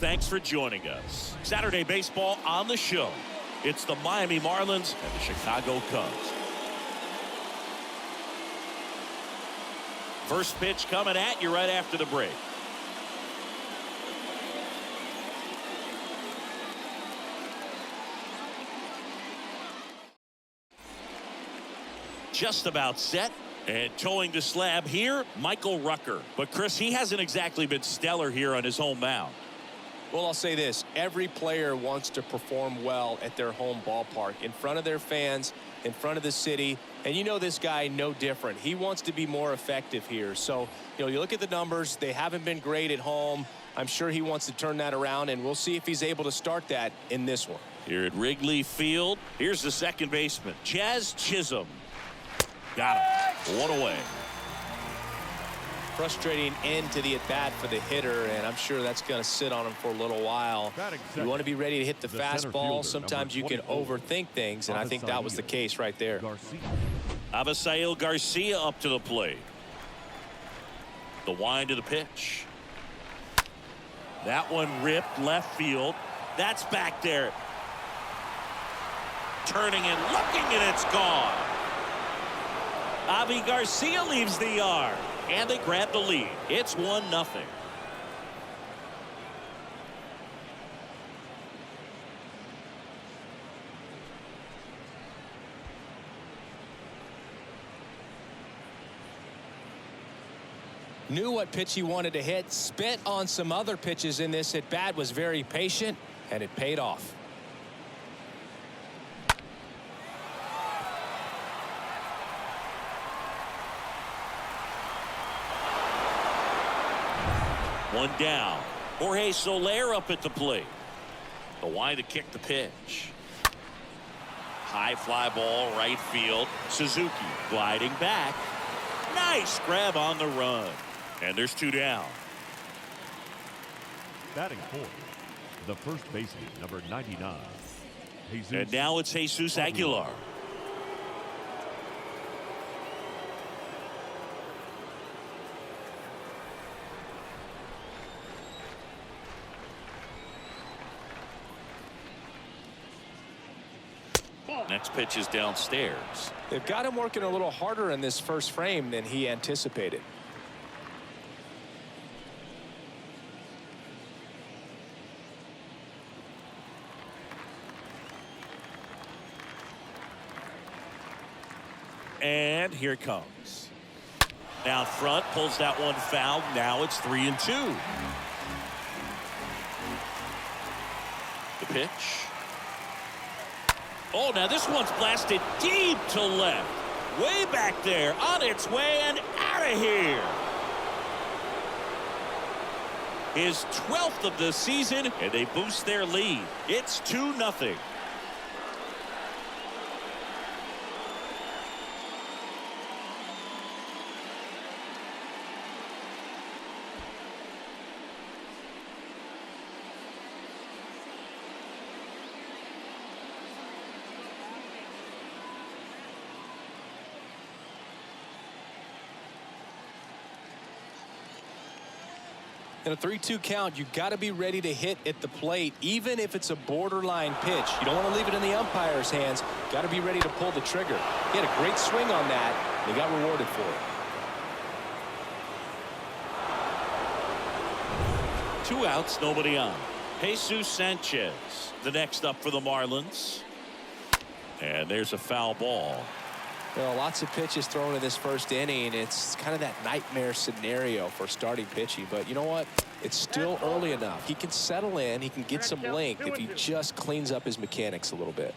Thanks for joining us. Saturday baseball on the show. It's the Miami Marlins and the Chicago Cubs. First pitch coming at you right after the break. Just about set. And towing the slab here, Michael Rucker. But Chris, he hasn't exactly been stellar here on his home mound. Well, I'll say this. Every player wants to perform well at their home ballpark, in front of their fans, in front of the city. And you know this guy no different. He wants to be more effective here. So, you look at the numbers. They haven't been great at home. I'm sure he wants to turn that around, and we'll see if he's able to start that in this one. Here at Wrigley Field, here's the second baseman, Jazz Chisholm. Got him. One away. Frustrating end to the at-bat for the hitter, and I'm sure that's going to sit on him for a little while. You want to be ready to hit the fastball. Sometimes you can overthink things, and I think that was the case right there. Abisail Garcia up to the plate. The wind of the pitch. That one ripped left field. That's back there. Turning and looking, and it's gone. Avi Garcia leaves the yard. And they grab the lead. It's 1-0. Knew what pitch he wanted to hit. Spit on some other pitches in this at bat. Was very patient, and it paid off. One down. Jorge Soler up at the plate. The wind to kick the pitch. High fly ball right field. Suzuki gliding back. Nice grab on the run. And there's 2 down. Batting fourth, the first baseman, number 99. And now it's Jesus Aguilar. Next pitch is downstairs. They've got him working a little harder in this first frame than he anticipated. And here it comes. Down front, pulls that one foul. Now it's 3-2. The pitch. Oh, now this one's blasted deep to left. Way back there, on its way and out of here. His 12th of the season, and they boost their lead. It's 2-0. In a 3-2 count, you've got to be ready to hit at the plate, even if it's a borderline pitch. You don't want to leave it in the umpire's hands. Got to be ready to pull the trigger. He had a great swing on that. They got rewarded for it. 2 outs, nobody on. Jesus Sanchez, the next up for the Marlins. And there's a foul ball. Well, lots of pitches thrown in this first inning. It's kind of that nightmare scenario for starting pitching. But you know what? It's still early enough. He can settle in. He can get some length if he just cleans up his mechanics a little bit.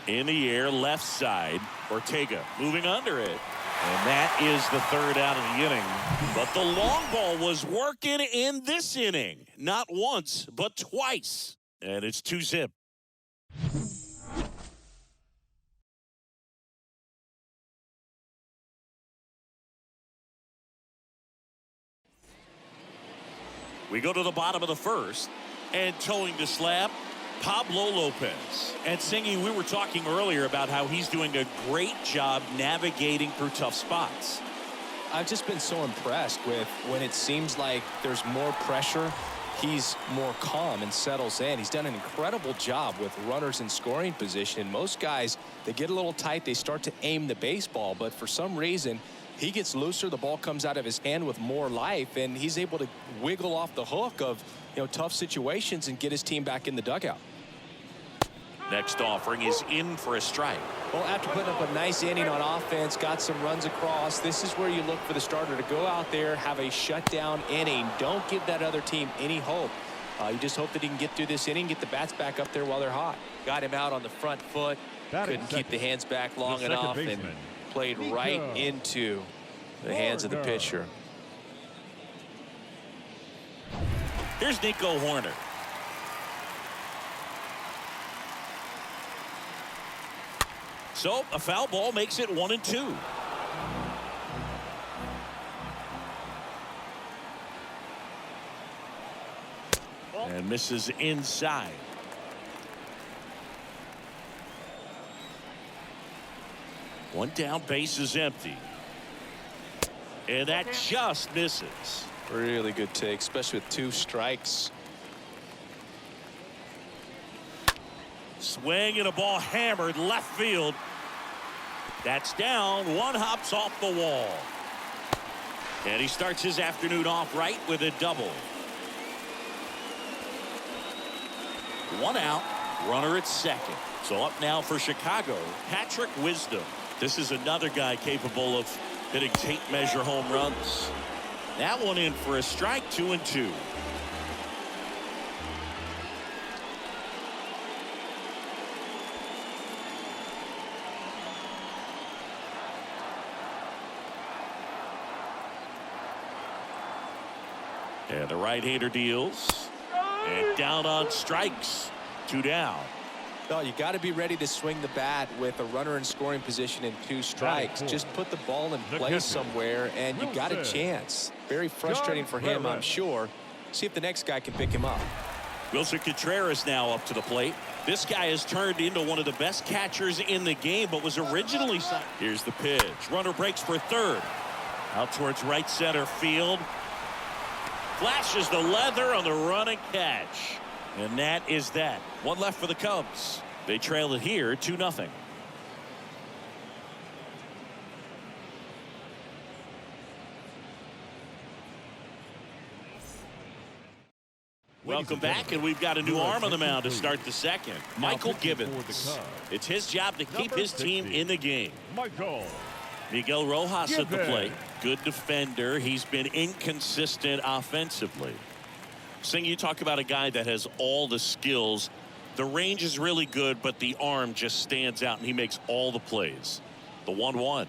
In the air, left side. Ortega moving under it. And that is the 3rd out of the inning. But the long ball was working in this inning. Not once, but twice. And it's 2-0. We go to the bottom of the first, and towing the slab, Pablo Lopez. And Singy, we were talking earlier about how he's doing a great job navigating through tough spots. I've just been so impressed with when it seems like there's more pressure, he's more calm and settles in. He's done an incredible job with runners in scoring position. Most guys, they get a little tight, they start to aim the baseball, but for some reason, he gets looser, the ball comes out of his hand with more life, and he's able to wiggle off the hook of, tough situations and get his team back in the dugout. Next offering is in for a strike. Well, after putting up a nice inning on offense, got some runs across, this is where you look for the starter to go out there, have a shutdown inning. Don't give that other team any hope. You just hope that he can get through this inning, get the bats back up there while they're hot. Got him out on the front foot. Couldn't keep the hands back long enough and played right into the hands of the pitcher. Here's Nico Horner. So a foul ball makes it 1-2. And misses inside. One down, base is empty. And that just misses. Really good take, especially with 2 strikes. Swing and a ball hammered left field. That's down. One hops off the wall. And he starts his afternoon off right with a double. 1 out. Runner at second. So up now for Chicago, Patrick Wisdom. This is another guy capable of hitting tape measure home runs. That one in for a strike, 2-2. And the right-hander deals. And down on strikes. 2 down. No, you got to be ready to swing the bat with a runner in scoring position and 2 strikes. Just put the ball in place somewhere, and you got a chance. Very frustrating for him, I'm sure. See if the next guy can pick him up. Wilson Contreras now up to the plate. This guy has turned into one of the best catchers in the game, but was originally signed. Here's the pitch. Runner breaks for third. Out towards right center field. Flashes the leather on the running catch. And that is that. 1 left for the Cubs. They trail it here 2-0. Welcome back, and we've got a new arm on the mound to start the second. Michael Gibbons. It's his job to keep his team in the game. Miguel Rojas at the plate. Good defender. He's been inconsistent offensively. Sing, you talk about a guy that has all the skills. The range is really good, but the arm just stands out, and he makes all the plays. The 1-1.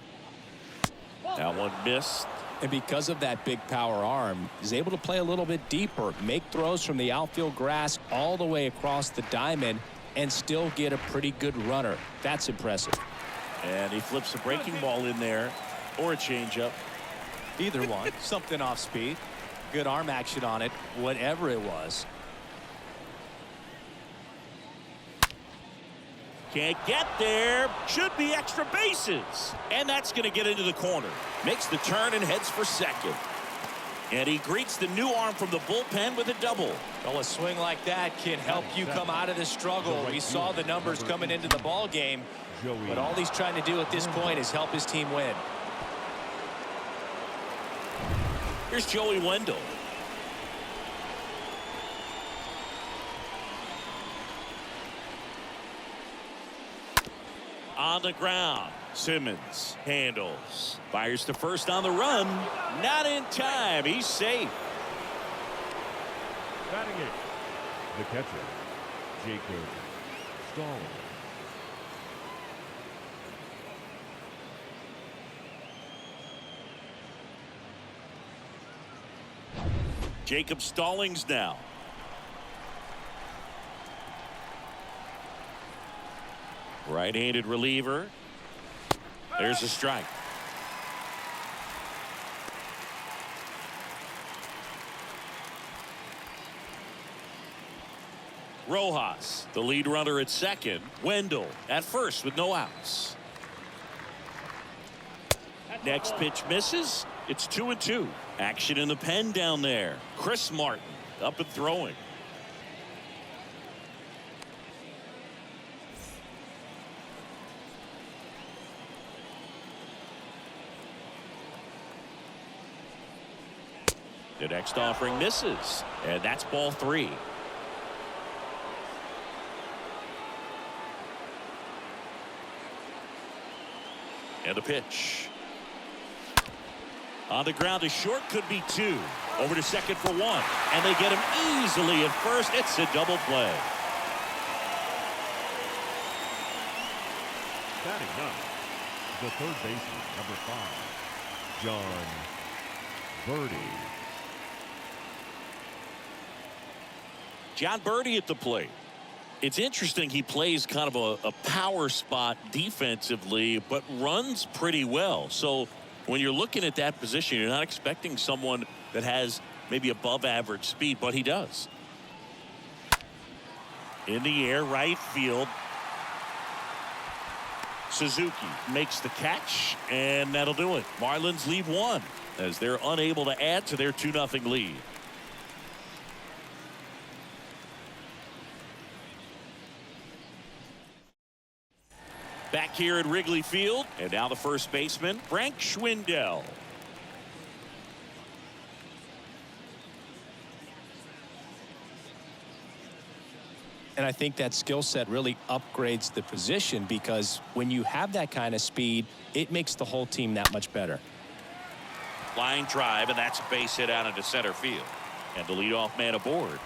That one missed. And because of that big power arm, he's able to play a little bit deeper, make throws from the outfield grass all the way across the diamond, and still get a pretty good runner. That's impressive. And he flips a breaking ball in there, or a changeup. Either one. Something off speed. Good arm action on it, whatever it was. Can't get there. Should be extra bases. And that's going to get into the corner. Makes the turn and heads for second. And he greets the new arm from the bullpen with a double. Well, a swing like that can help you come out of the struggle. We saw the numbers coming into the ball game, but all he's trying to do at this point is help his team win. Here's Joey Wendell. On the ground. Simmons handles. Fires to first on the run. Not in time. He's safe. Batting it, the catcher, Jacob Stallings. Jacob Stallings now. Right-handed reliever. There's a strike. Rojas, the lead runner at second. Wendell at first with no outs. Next pitch misses, It's 2-2. Action in the pen down there. Chris Martin up and throwing. The next offering misses, and that's ball 3. And the pitch. On the ground to short, could be 2. Over to second for 1. And they get him easily at first. It's a double play. Batting ninth, the third baseman, number 5, John Birdie. John Birdie at the plate. It's interesting, he plays kind of a power spot defensively, but runs pretty well. So when you're looking at that position, you're not expecting someone that has maybe above average speed, but he does. In the air, right field. Suzuki makes the catch, and that'll do it. Marlins leave 1 as they're unable to add to their 2-0 lead. Back here at Wrigley Field, and now the first baseman, Frank Schwindel. And I think that skill set really upgrades the position, because when you have that kind of speed, it makes the whole team that much better. Line drive, and that's a base hit out into center field. And the leadoff man aboard.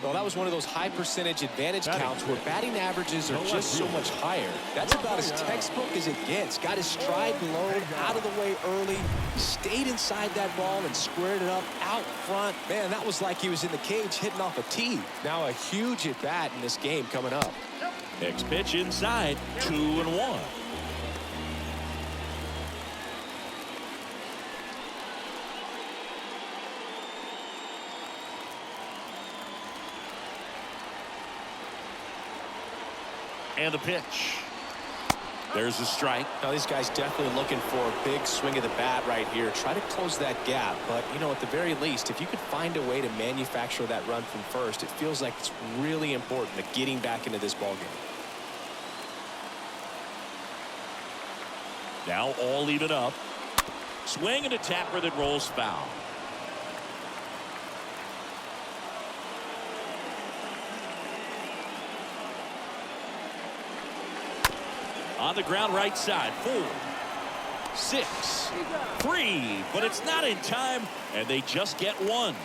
Well, that was one of those high percentage advantage counts where batting averages are just so much higher. That's about as textbook as it gets. Got his stride low, out of the way early, stayed inside that ball and squared it up out front. Man, that was like he was in the cage hitting off a tee. Now a huge at bat in this game coming up. Next pitch inside, 2-1. And the pitch. There's a strike. Now these guys definitely looking for a big swing of the bat right here. Try to close that gap. But, you know, at the very least, if you could find a way to manufacture that run from first, it feels like it's really important to getting back into this ballgame. Now all even up. Swing and a tapper that rolls foul. On the ground right side, 4, 6, 3, but it's not in time, and they just get 1.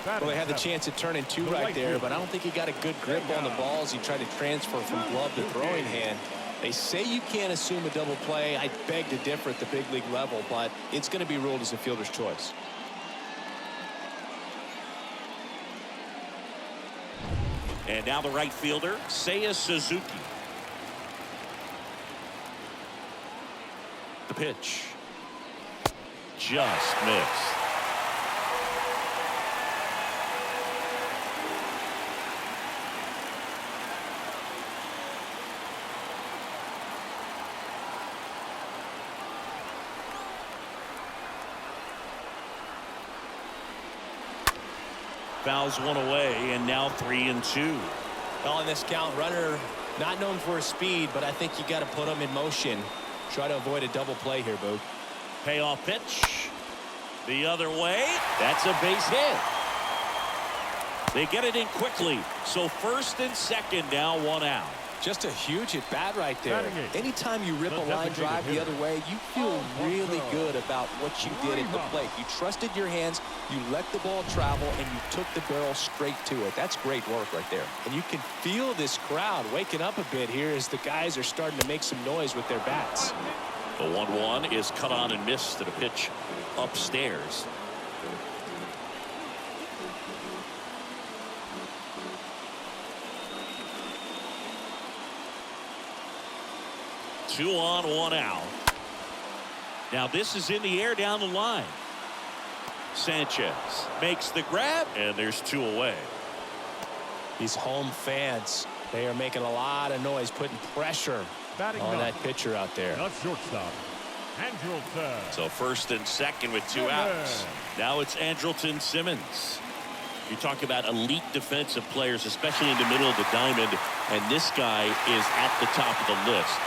Well, they had the chance at turning 2 right there, but I don't think he got a good grip on the ball as he tried to transfer from glove to throwing hand. They say you can't assume a double play. I beg to differ at the big league level, but it's going to be ruled as a fielder's choice. And now the right fielder, Seiya Suzuki. The pitch. Just missed. Fouls one away, and now 3-2. Well, in this count, runner not known for his speed, but I think you got to put him in motion. Try to avoid a double play here, Boog. Payoff pitch. The other way. That's a base hit. They get it in quickly. So first and second, now 1 out. Just a huge at bat right there. Anytime you rip a line drive the other way, you feel really good about what you did at the plate. You trusted your hands, you let the ball travel, and you took the barrel straight to it. That's great work right there. And you can feel this crowd waking up a bit here as the guys are starting to make some noise with their bats. The 1-1 is cut on and missed to the pitch upstairs. Two on, 1 out. Now this is in the air down the line. Sanchez makes the grab, and there's 2 away. These home fans, they are making a lot of noise, putting pressure Batting on that ninth, pitcher out there. the shortstop, Andrelton. So first and second with 2 outs. Now it's Andrelton Simmons. You talk about elite defensive players, especially in the middle of the diamond, and this guy is at the top of the list.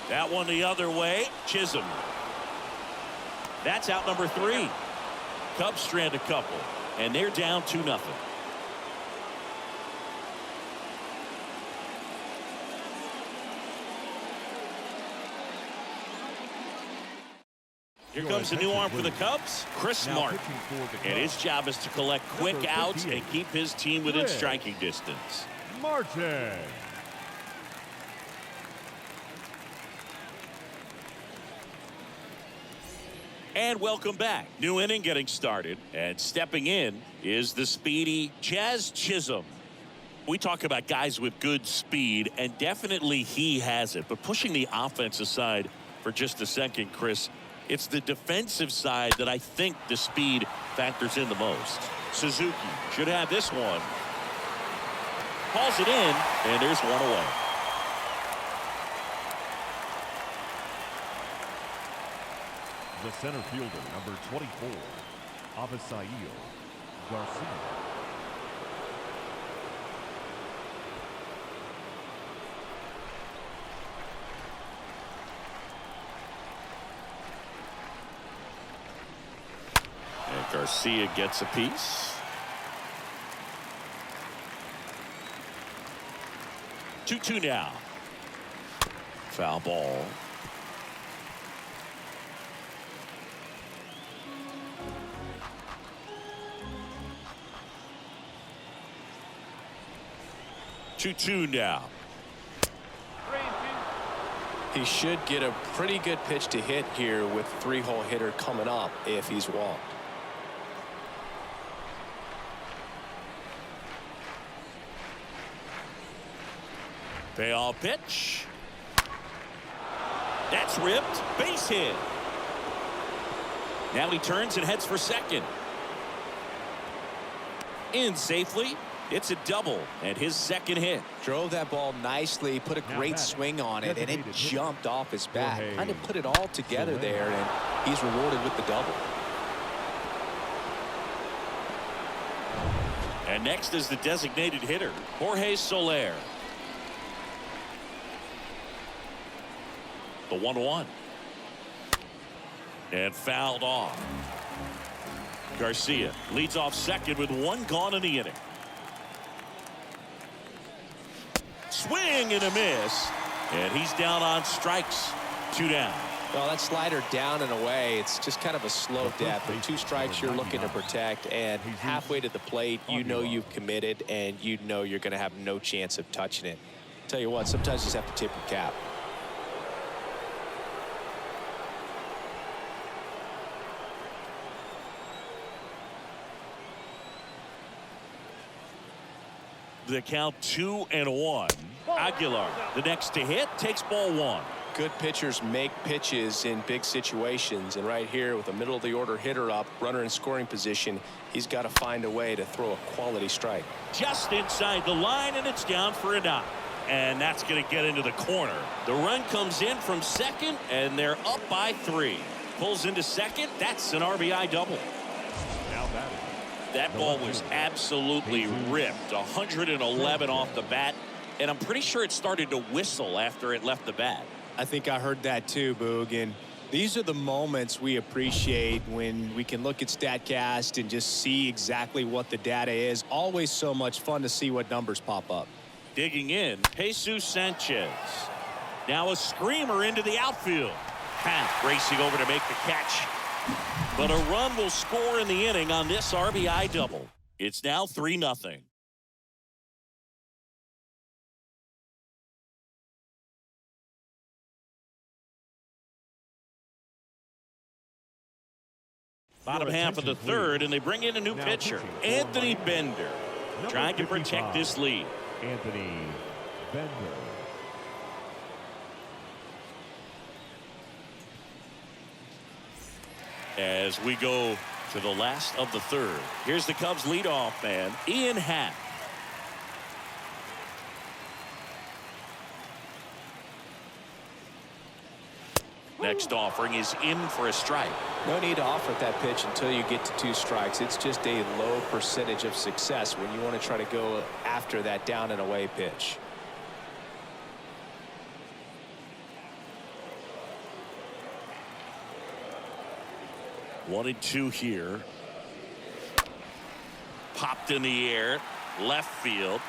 That one the other way. Chisholm. That's out number 3. Cubs strand a couple, and they're down 2-0. Here comes a new arm for the Cubs, Chris Martin. And his job is to collect quick outs and keep his team within striking distance. Martin. And welcome back. New inning getting started. And stepping in is the speedy Jazz Chisholm. We talk about guys with good speed, and definitely he has it. But pushing the offense aside for just a second, Chris, it's the defensive side that I think the speed factors in the most. Suzuki should have this one. Hauls it in, and there's one away. The center fielder, number 24, Avisail Garcia. And Garcia gets a piece. 2-2 now. Foul ball. Two now. He should get a pretty good pitch to hit here with 3-hole hitter coming up if he's walked. Payoff pitch. That's ripped. Base hit. Now he turns and heads for second. In safely. It's a double and his second hit. Drove that ball nicely, put a great swing on it, and it jumped off his bat. Kind of put it all together there, and he's rewarded with the double. And next is the designated hitter, Jorge Soler. The 1-1. And fouled off. Garcia leads off second with one gone in the inning. Swing and a miss, and he's down on strikes. 2 down. Well, that slider down and away, it's just kind of a slow death. With 2 strikes you're looking to protect, and halfway to the plate, you know you've committed, and you know you're going to have no chance of touching it. Tell you what, sometimes you just have to tip your cap. The count 2-1. Aguilar, the next to hit, takes ball 1. Good pitchers make pitches in big situations, and right here with a middle of the order hitter up, runner in scoring position, he's got to find a way to throw a quality strike. Just inside the line, and it's down for a knock. And that's going to get into the corner. The run comes in from second, and they're up by 3. Pulls into second. That's an RBI double. Now batting. That ball was absolutely ripped. 111 off the bat, and I'm pretty sure it started to whistle after it left the bat. I think I heard that too, Boog. And these are the moments we appreciate when we can look at StatCast and just see exactly what the data is. Always so much fun to see what numbers pop up. Digging in, Jesus Sanchez. Now a screamer into the outfield. Happ racing over to make the catch. But a run will score in the inning on this RBI double. It's now 3-0. Bottom half of the third, and they bring in a new pitcher, Anthony Bender, trying to protect this lead. Anthony Bender. As we go to the last of the third, here's the Cubs leadoff man, Ian Happ. Next offering is in for a strike. No need to offer that pitch until you get to 2 strikes. It's just a low percentage of success when you want to try to go after that down and away pitch. One and two here. Popped in the air, left field.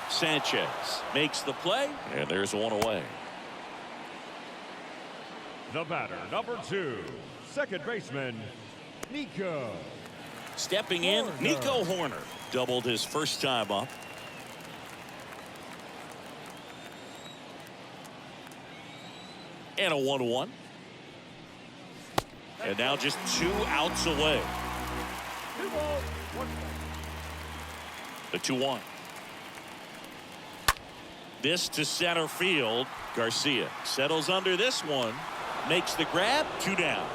Sanchez makes the play, and there's one away. The batter, number 2, second baseman, Nico. Stepping in, Horner. Nico Horner doubled his first time up. And a 1-1. And now just 2 outs away. The 2-1. This to center field. Garcia settles under this one. Makes the grab. 2 down.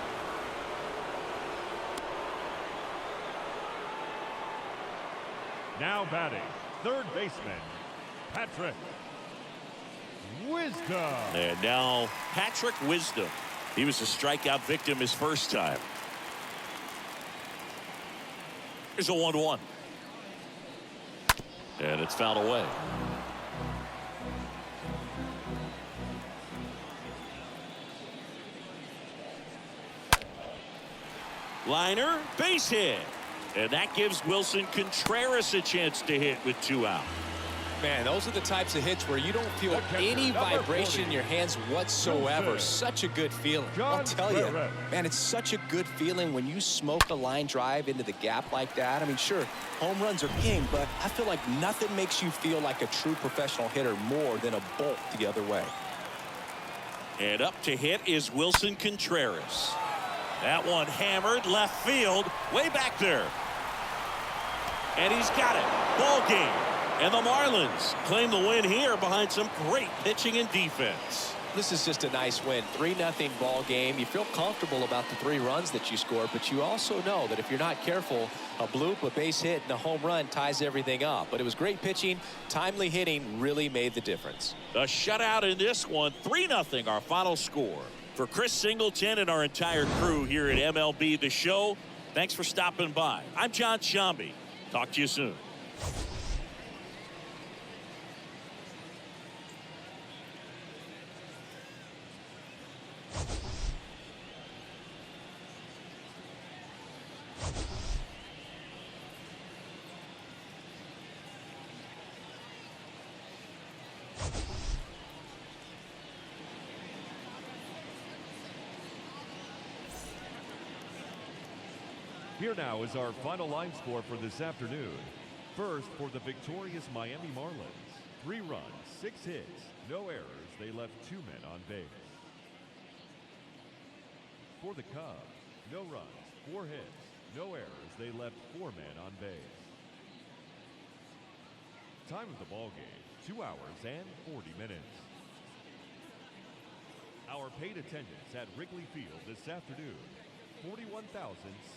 Now batting, third baseman, Patrick Wisdom. And now Patrick Wisdom. He was a strikeout victim his first time. Here's a 1-1. And it's fouled away. Liner, base hit. And that gives Wilson Contreras a chance to hit with 2 out. Man, those are the types of hits where you don't feel any vibration in your hands whatsoever. Such a good feeling. I'll tell you, man, it's such a good feeling when you smoke a line drive into the gap like that. I mean, sure, home runs are king, but I feel like nothing makes you feel like a true professional hitter more than a bolt the other way. And up to hit is Wilson Contreras. That one hammered left field, way back there. And he's got it. Ball game. And the Marlins claim the win here behind some great pitching and defense. This is just a nice win. 3-0 ball game. You feel comfortable about the 3 runs that you scored, but you also know that if you're not careful, a bloop, a base hit, and a home run ties everything up. But it was great pitching. Timely hitting really made the difference. The shutout in this one, 3-0 our final score. For Chris Singleton and our entire crew here at MLB The Show, thanks for stopping by. I'm John Shambi. Talk to you soon. Here now is our final line score for this afternoon. First, for the victorious Miami Marlins, 3 runs, 6 hits, no errors. They left 2 men on base. For the Cubs, no runs, 4 hits, no errors. They left 4 men on base. Time of the ball game, 2 hours and 40 minutes. Our paid attendance at Wrigley Field this afternoon, 41,600.